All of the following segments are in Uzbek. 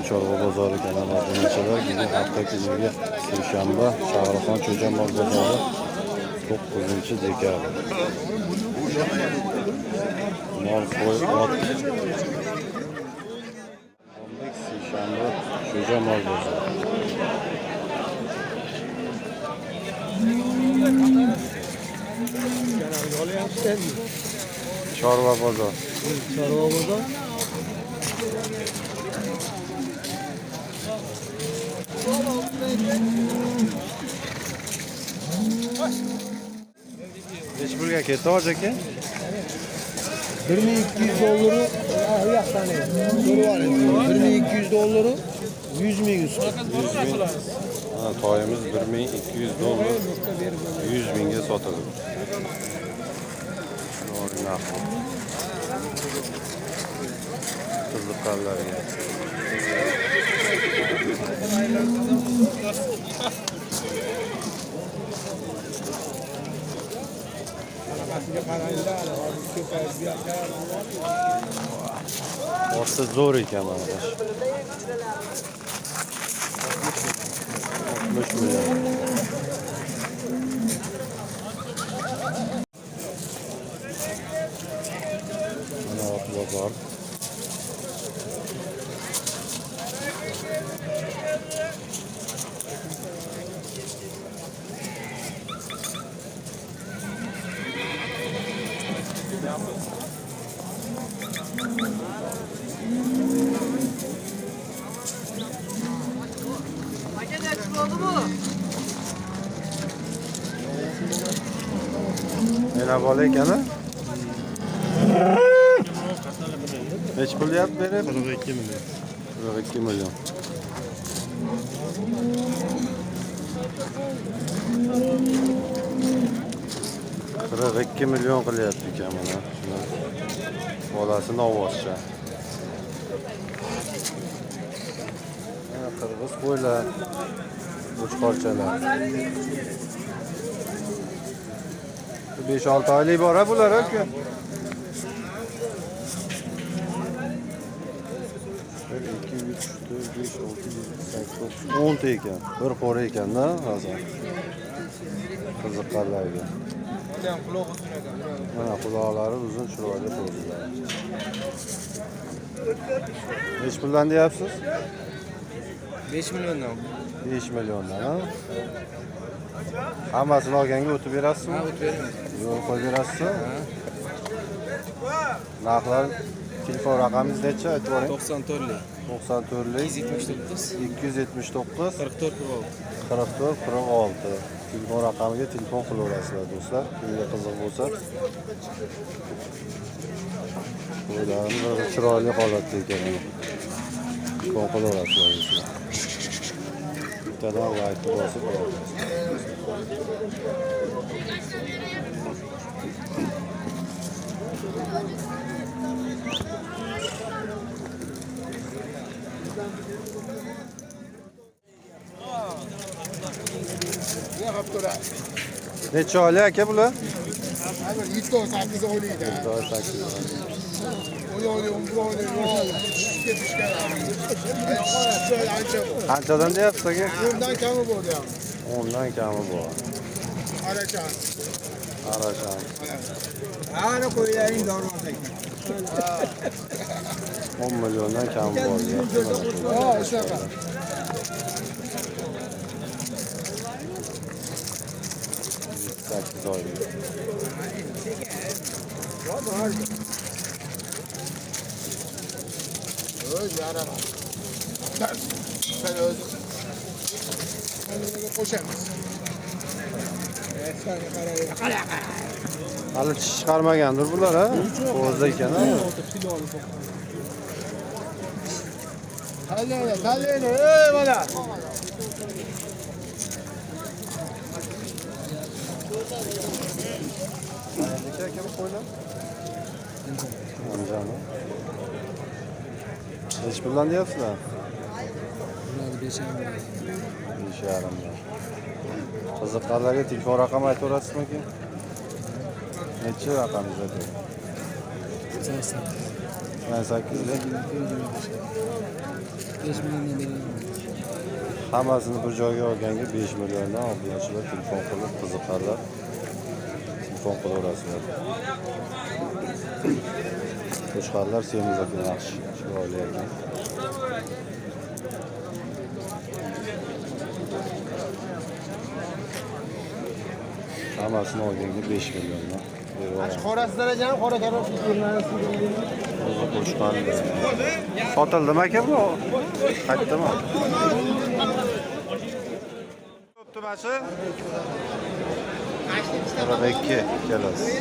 Chorva bozori kanalı dinleyiciler. Bugün hafta günü Seshanba Shohruxxon Cho'jamol bozori 9-dekabr. Mol qo'y ot. Seshanba Cho'jamol bozori. Chorva bozor. Chorva bozor. Necha pulga ketdi hozir aka? 1200 dollari, yo'qdan $1200 dollari 100 ming usti. Ha, toyimiz 1200 dollar 100 mingga sotiladi. Narxi. Qiziqqanlarga. Orta zo'r ekan mana bu. 60 million. Mana ot bozor. Nena bola ekan a? Necha pul deyapti berib? 42 million. 42 million. $42 million qilyapti ekan mana. Bolasini ovozcha. Mana qirg'iz qo'ylar, qo'chqorchalar. 5-6 oylik bor bular aka. 1 2 3 4 5 6 7 8 9 10 ta ekan. Bir qo'ra ekanda hozir. Qiziqqanlarga. Mana quloqlari uzun, chiroyli qo'ydilar. Necha puldan deyapsiz? 5 milliondan. 5 milliondan, ha? Hammasini olganga o'tib berasizmi? Ha, o'tib beramiz. Yo'q, qo'yib berasizmi? Narxlar, telefon raqamingiz necha aytib boring? 94lik. 94lik 279 279 44 44 46. Telefon raqamiga telefon qilaverasizlar do'stlar. Kimga qiziq bo'lsa. Qo'ylarimiz chiroyli holatda ekan. Telefon qilaverasizlar do'stlar. Bittadan like bosib qo'yasiz. Necha oylik aka bular? 7-8 oylikda. 8 Qanchadan deyapsiz aka? 10dan kami bor deyapti. 10dan kami bor. Arachan. Arashan. Ana qo'ylaring dormon ekan. 10 milliondan kam bor. Ha, shunaqa. O'z yaraman. Sen o'z. Menga qo'shamiz. Hali tish chiqarmagandir bular, ha? O'zda ekan, ha? Tallaydi, ey bola. Necha aka bu qo'ylar? Anjani. Necha puldan deyapsizlar? Bularni 5,5 million. 5,5 million. Qiziqqanlarga telefon raqami aytaverasizmi aka? Necha raqamingiz ayting? 88 28'lik. 5 milyondan beri. Hammasini bir joyga olganga 5 milliondan obunachilar telefon qilib qiziqarlar. Telefon qilaverasizlar. Qo'shqarlar semizakni yaxshi, chiroyli ekan. Hammasini olganga 5 milliondan beraveramiz. Qorasizlar ekan, qora karob Qo'shqan. Sotildimi aka bu? Qaytdimi? Bo'pti bashi. 42 kelasiz.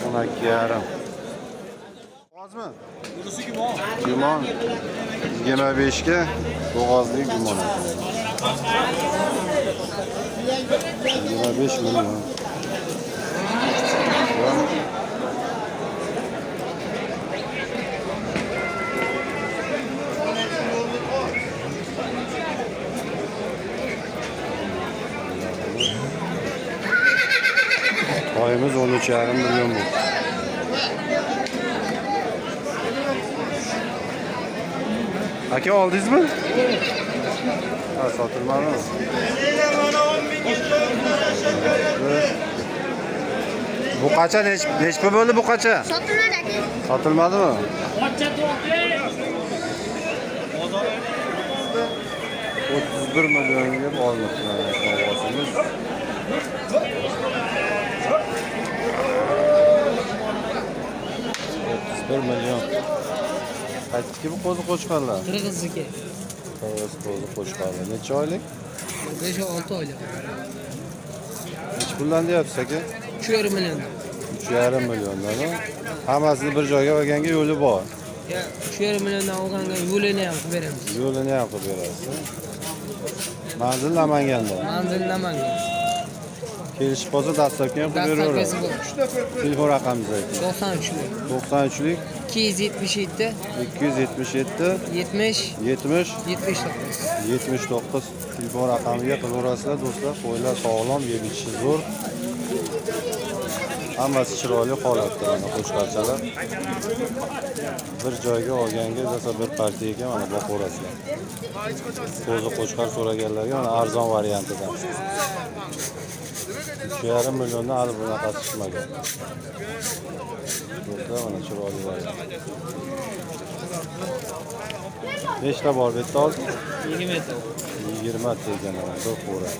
Ona yarim. Bo'g'ozmi? Bunisi gumon. Gumon 25 ga bo'g'ozli gumon. 25 million. Oyimiz 13,5 million bu. Aka oldingizmi? Ha, sotilmadimi? Bu qacha nechpa bo'ldi bu qacha? Sotilmadi aka. Sotilmadimi? 31 millionga olmoqchi ovozingiz. 31 million. Qaytdiki bu qo'zi qo'chqarlar. Qirg'izniki. Qirg'iz qo'zi qo'chqarlar. Necha oylik? 5-6 oylik. Nech puldan deyapsiz aka? 3,5 million. 3,5 milliondan. Hammasini bir joyga olganga yo'li bor. Ya 3,5 milliondan olganga yo'lini ham qilib beramiz. Yo'lini ham qilib berasiz. Manzil Namanganda. Manzil Namangan. Kelishib qolsa dastlabki ham qilib Dastlabkasi beraveramiz. bor. Telefon raqamingizni ayting. 93lik. 93lik 277 277 70 70 79. 79 telefon raqamiga qilaverasizlar do'stlar. Qo'ylar sog'lom, yeb-ichishi zo'r. Hammasi chiroyli holatda mana qo'shqarchalar. Bir joyga olganga esa bir partiyaga mana boqaverasizlar. Qo'zi qo'shqar so'raganlarga mana arzon variantidan. 3,5 milliondan hali bunaqasi chiqmagan. Do'stlar mana chiroyli variant. Nechta bor bu yerda hozir? 20 ta. 20 ta ekan mana bir qo'ra.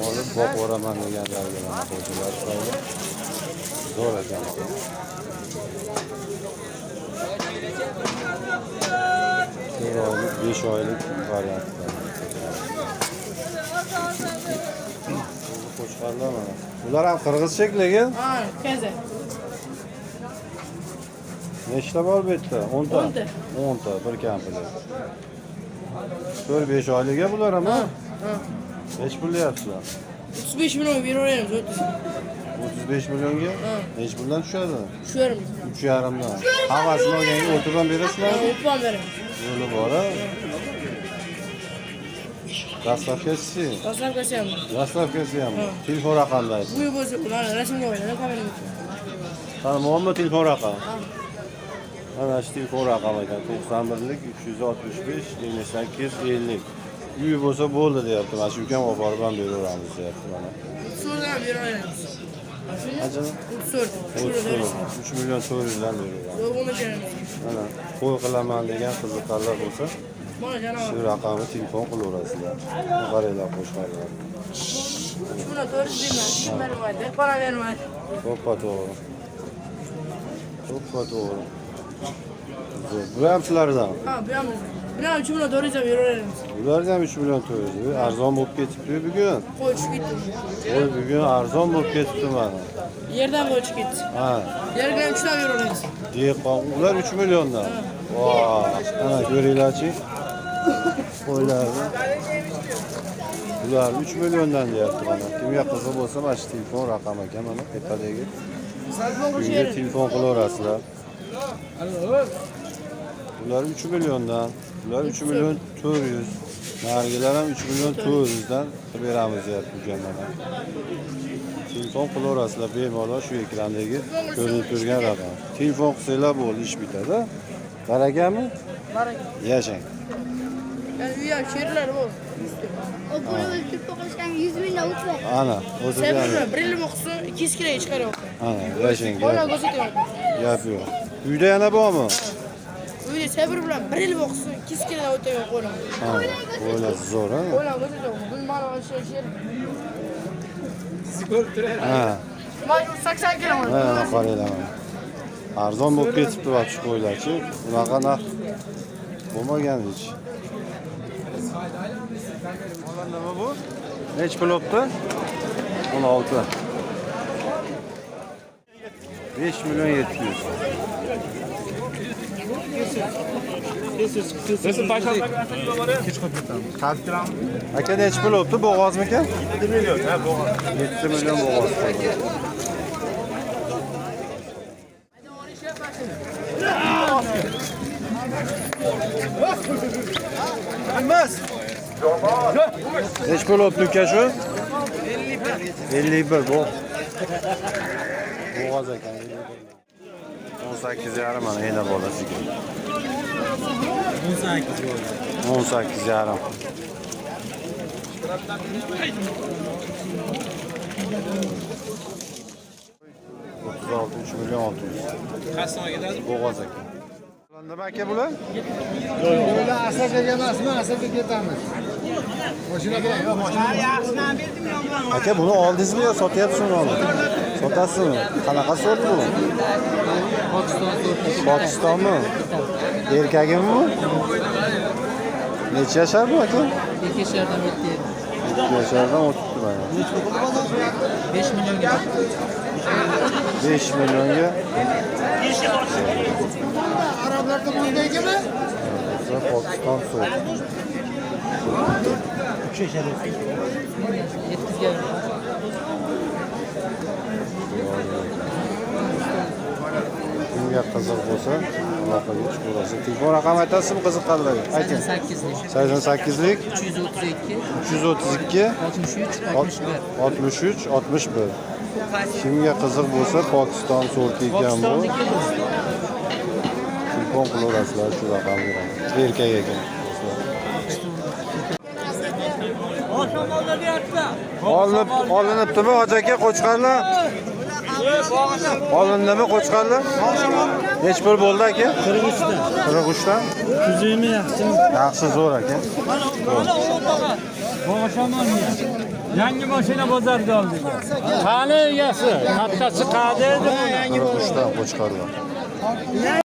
Olib boqaman deganlarga mana qo'zilar chiroyli. Zo'r ekan. Chiroyli 5 oylik variant. Qo'shqarlar mana. Ular ham qirg'iz shekliga. Ha, kaza. Nechta bor bu yerda? 10 ta. 10 ta bir kamplar. 4-5 oyliga bular ham. Nech pul deyapsizlar? 35 milyon beraveramiz, 35 millionga? Nech puldan tushadi? Shu yerim. 3,5 dan. Hammasini olganga o'tirdan berasizlarmi? O'tman beramiz. Yo'li bor a. Dastavkasi. Dastlabkasi ham. Dastavkasi ham. Telefon raqamini ayting. Bu bo'lsa, ularni rasmga qo'yadi, kameraga. Tanimoqmi telefon raqami? Mana shu telefon raqami ekan. 91lik 365 28 50. Uy bo'lsa bo'ldi deyapti. Mana shu ukam olib borib ham beraveramiz deyapti mana. So'rdan beraveramiz. Qanchani? 34. 3 million 400 dan beraveramiz. Yo'q, uni beramiz. Mana qo'y qilaman degan qiziqarlar bo'lsa, Mana janob. shu raqamga telefon qilaverasizlar. Qaranglar qo'shqarlar. Buni 400 deyman. Bermaydi, para bermaydi. To'ppa to'g'ri. To'ppa to'g'ri. Bu ham sizlardan. Ha, bu ham bizdan. Buni ham 3 million 400 beraveramiz. Ulardan ham 3 million 400. Arzon bo'lib ketibdi bugun. Qo'yib ketdi. Voy bugun arzon bo'lib ketibdi mana. Yerdan qo'yib ketdi. Ha, Yerga ham 3 ta beraveramiz. dehqon ular 3 milliondan. Voy, ana ko'ringlarchi. Qo'ylarni. Ular 3 milliondan deyapti mana. Kimga qiziq bo'lsa, mana shu telefon raqami ekan mana tepadagi. Unga telefon qilaverasizlar. Ular 3 milliondan, ular 3 million 400. Nargilar ham 3 million 400 dan beramiz deyapti ukamlar. Telefon qilaverasizlar bemalol shu ekrandagi ko'rinib turgan raqam. Telefon qilsanglar bo'ldi, ish bitadi. Barakami? Baraka. Yashang. Yani uya şehirler bu. O bunu ölçüp bakışken 100 milyon uçma. Ana, o'zi Sen ham. bilme, birini okusun, 200 kiloya çıkarıyor. Ana, yashang. Ona gözetiyor. Gap yo'q. Uyda yana bormi? Öyle sabır bilen birini okusun, 200 kiloya ötüyor ona. Ha, o'ylasi zo'r, ha? Ona gözetiyor. Bu bana şehir. Ha. Majbur 80 kilo. Mana qaranglar. Arzon bo'lib ketibdi va shu qo'ylarchi. Bunaqa narx bo'lmagan hech. Nima bu? Nech pul olibdi? 16. 5 million 700. Aka nech pul olibdi? Bo'g'ozmikan? 7 million, ha, bo'g'oz. 7 million bo'g'oz. Nech pul olibdi uka shu? 51 bu. Bo'g'oz ekan. 18,5 mana yana bolasiga. 18,5. 36 milyon 600. Qasddan ketadi. Bo'g'oz ekan. Nima aka bular? Böyle asaga emasmi, asaga ketamiz. Mashina kerak, yo'q, mashina. Aka buni oldingizmi yo sotyapsizmi uni? Sotasizmi? Qanaqa sort bu? Pokistonmi? Erkagimi bu? Necha yashar bu aka? 2 yashardan o'tdi. 2 yashardan o'tibdi mana. 5 millionga. 5 millionga. Arablarda bundaygimi? Pokiston sort. 3 yashar. Yetkizgan. Kimga qiziq bo'lsa, aloqaga chiqaverasiz. Telefon raqami aytasizmi qiziqqanlarga? Ayting. 88lik. 88lik 332 332 63 61. 63 61. Kimga qiziq bo'lsa, Pokiston sorti ekan bu. Telefon qilaverasizlar shu raqamga. Erkak ekan. Olinibdimi hoji aka qo'chqarlar? Olindimi qo'chqarlar? Nech pul bo'ldi aka? 43 dan. 43 dan? 120 yaxshi. Yaxshi zo'r aka. Yangi mashina bozorga oldik. Qani egasi? Kattasi qadi edi buni. 43 dan qo'chqarlar.